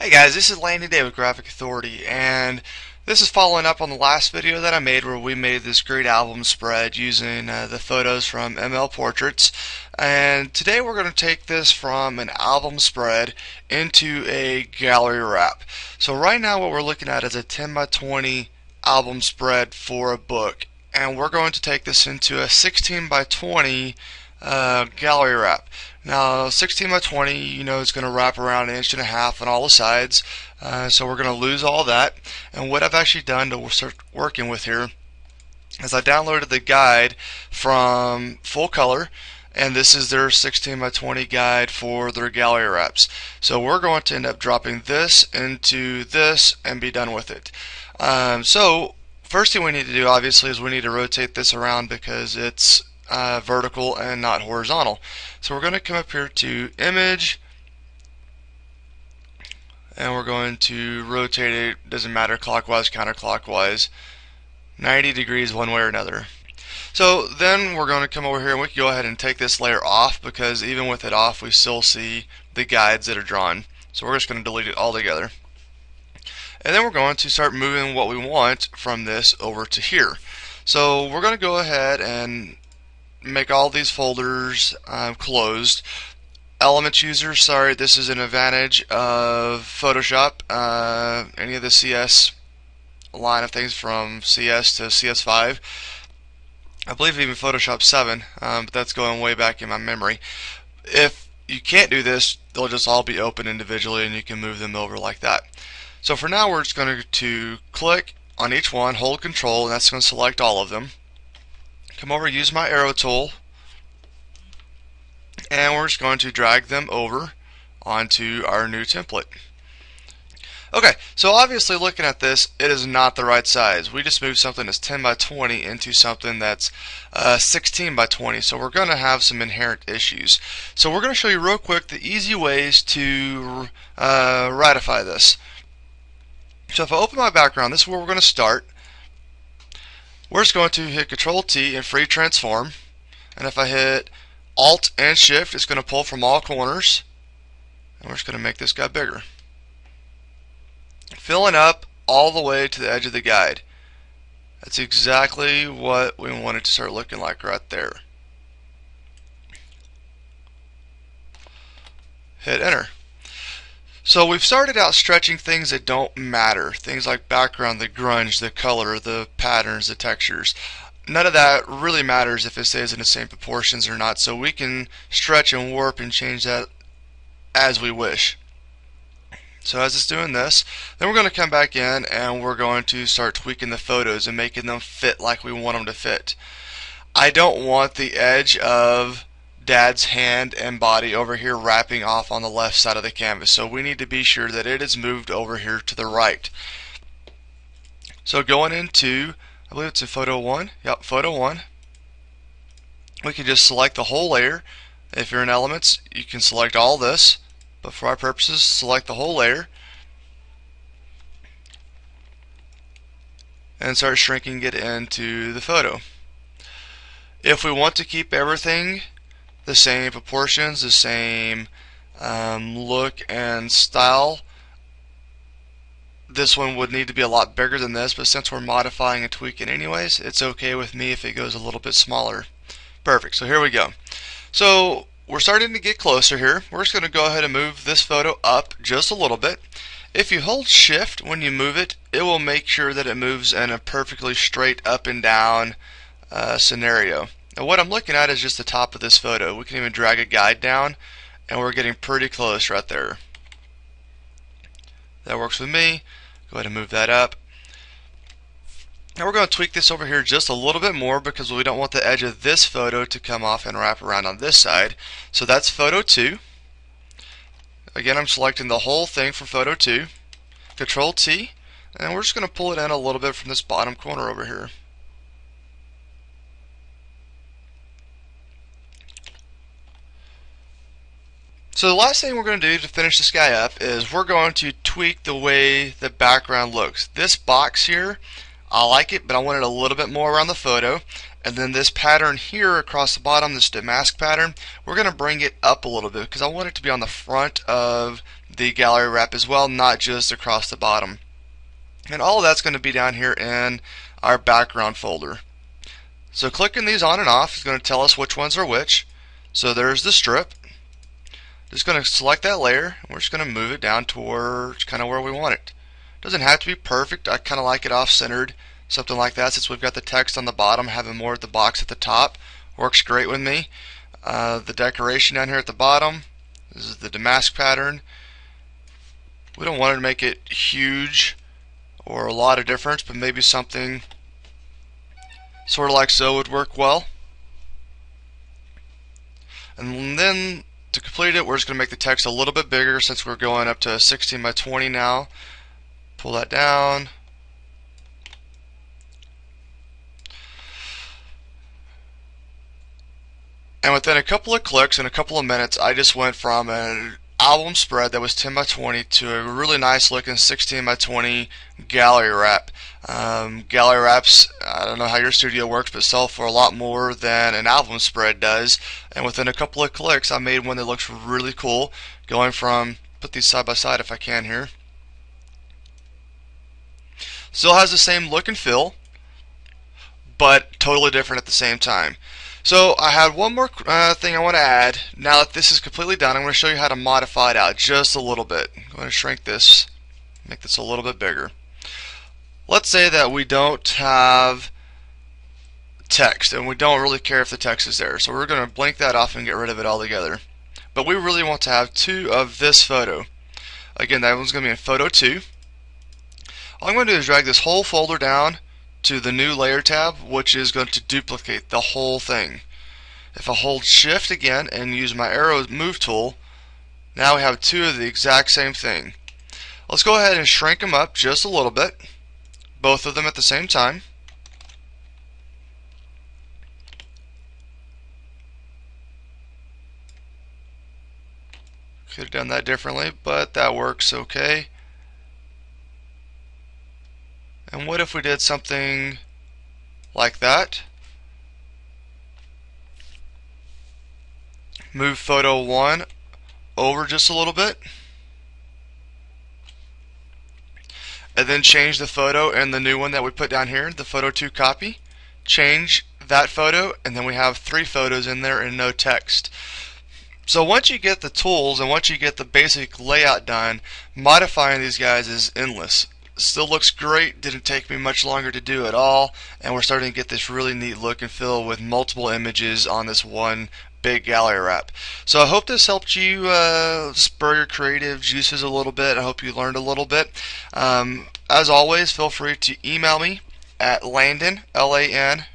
Hey guys, this is Landon with Graphic Authority, and this is following up on the last video that I made where we made this great album spread using the photos from ML Portraits. And today we're going to take this from an album spread into a gallery wrap. So right now what we're looking at is a 10 by 20 album spread for a book, and we're going to take this into a 16 by 20 gallery wrap. Now 16 by 20, it's going to wrap around 1.5 inches on all the sides, so we're going to lose all that. And what I've actually done to start working with here is I downloaded the guide from Full Color, and this is their 16 by 20 guide for their gallery wraps. So we're going to end up dropping this into this and be done with it. So first thing we need to do obviously is we need to rotate this around because it's vertical and not horizontal. So we're going to come up here to Image, and we're going to rotate it, doesn't matter, clockwise, counterclockwise, 90 degrees one way or another. So then we're going to come over here and we can go ahead and take this layer off, because even with it off we still see the guides that are drawn. So we're just going to delete it all together. And then we're going to start moving what we want from this over to here. So we're going to go ahead and make all these folders closed. Element Chooser, sorry, this is an advantage of Photoshop. Any of the CS line of things from CS to CS5. I believe even Photoshop 7, but that's going way back in my memory. If you can't do this, they'll just all be open individually and you can move them over like that. So for now we're just going to click on each one, hold Control, and that's going to select all of them. Come over, use my arrow tool, and we're just going to drag them over onto our new template. Okay, so obviously looking at this, it is not the right size. We just moved something that's 10 by 20 into something that's 16 by 20, so we're going to have some inherent issues. So we're going to show you real quick the easy ways to ratify this. So if I open my background, this is where we're going to start. We're just going to hit Control T and free transform, and if I hit Alt and Shift, it's going to pull from all corners, and we're just going to make this guy bigger, filling up all the way to the edge of the guide. That's exactly what we want it to start looking like right there. Hit Enter. So we've started out stretching things that don't matter, things like background, the grunge, the color, the patterns, the textures. None of that really matters if it stays in the same proportions or not, so we can stretch and warp and change that as we wish. So as it's doing this, then we're going to come back in and we're going to start tweaking the photos and making them fit like we want them to fit. I don't want the edge of Dad's hand and body over here wrapping off on the left side of the canvas, so we need to be sure that it is moved over here to the right. So going into, I believe it's in photo 1, yep, photo 1, we can just select the whole layer. If you're in Elements, you can select all this, but for our purposes, select the whole layer and start shrinking it into the photo. If we want to keep everything the same proportions, the same look and style, this one would need to be a lot bigger than this, but since we're modifying and tweaking anyways, it's okay with me if it goes a little bit smaller. Perfect, so here we go. So we're starting to get closer here. We're just going to go ahead and move this photo up just a little bit. If you hold Shift when you move it, it will make sure that it moves in a perfectly straight up and down scenario. Now what I'm looking at is just the top of this photo. We can even drag a guide down and we're getting pretty close right there. That works with me. Go ahead and move that up. Now we're going to tweak this over here just a little bit more because we don't want the edge of this photo to come off and wrap around on this side. So that's photo 2. Again, I'm selecting the whole thing for photo 2. Control T, and we're just going to pull it in a little bit from this bottom corner over here. So the last thing we're going to do to finish this guy up is we're going to tweak the way the background looks. This box here, I like it, but I want it a little bit more around the photo, And then this pattern here across the bottom, this damask pattern, we're going to bring it up a little bit because I want it to be on the front of the gallery wrap as well, not just across the bottom. And all of that's going to be down here in our background folder. So clicking these on and off is going to tell us which ones are which. So there's the strip. Just going to select that layer, and we're just going to move it down towards kind of where we want it. Doesn't have to be perfect. I kind of like it off-centered, something like that, since we've got the text on the bottom, having more of the box at the top works great with me. The decoration down here at the bottom, this is the damask pattern. We don't want to make it huge or a lot of difference, but maybe something sort of like so would work well. And then to complete it, we're just going to make the text a little bit bigger since we're going up to 16 by 20 now. Pull that down. And within a couple of clicks and a couple of minutes, I just went from an album spread that was 10 by 20 to a really nice looking 16 by 20 gallery wrap. Gallery wraps, I don't know how your studio works, but sell for a lot more than an album spread does. And within a couple of clicks, I made one that looks really cool. Going from, put these side by side if I can here. Still has the same look and feel, but totally different at the same time. So I had one more thing I want to add. Now that this is completely done, I'm going to show you how to modify it out just a little bit. I'm going to shrink this, make this a little bit bigger. Let's say that we don't have text and we don't really care if the text is there. So we're going to blink that off and get rid of it altogether. But we really want to have two of this photo. Again, that one's going to be in photo 2. All I'm going to do is drag this whole folder down to the new layer tab, which is going to duplicate the whole thing. If I hold shift again and use my arrow move tool, now we have two of the exact same thing. Let's go ahead and shrink them up just a little bit, both of them at the same time. Could have done that differently, but that works okay. And what if we did something like that? Move photo 1 over just a little bit, and then change the photo and the new one that we put down here, the photo 2 copy. Change that photo, and then we have 3 photos in there and no text. So once you get the tools and once you get the basic layout done, modifying these guys is endless. Still looks great, didn't take me much longer to do at all, and we're starting to get this really neat look and feel with multiple images on this one big gallery wrap. So I hope this helped you spur your creative juices a little bit. I hope you learned a little bit. As always, feel free to email me at Landon, Landond,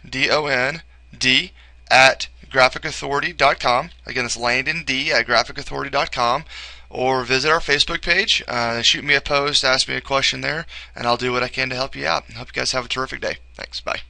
at graphicauthority.com. Again, it's Landon D at graphicauthority.com. Or visit our Facebook page, shoot me a post, ask me a question there, and I'll do what I can to help you out. I hope you guys have a terrific day. Thanks. Bye.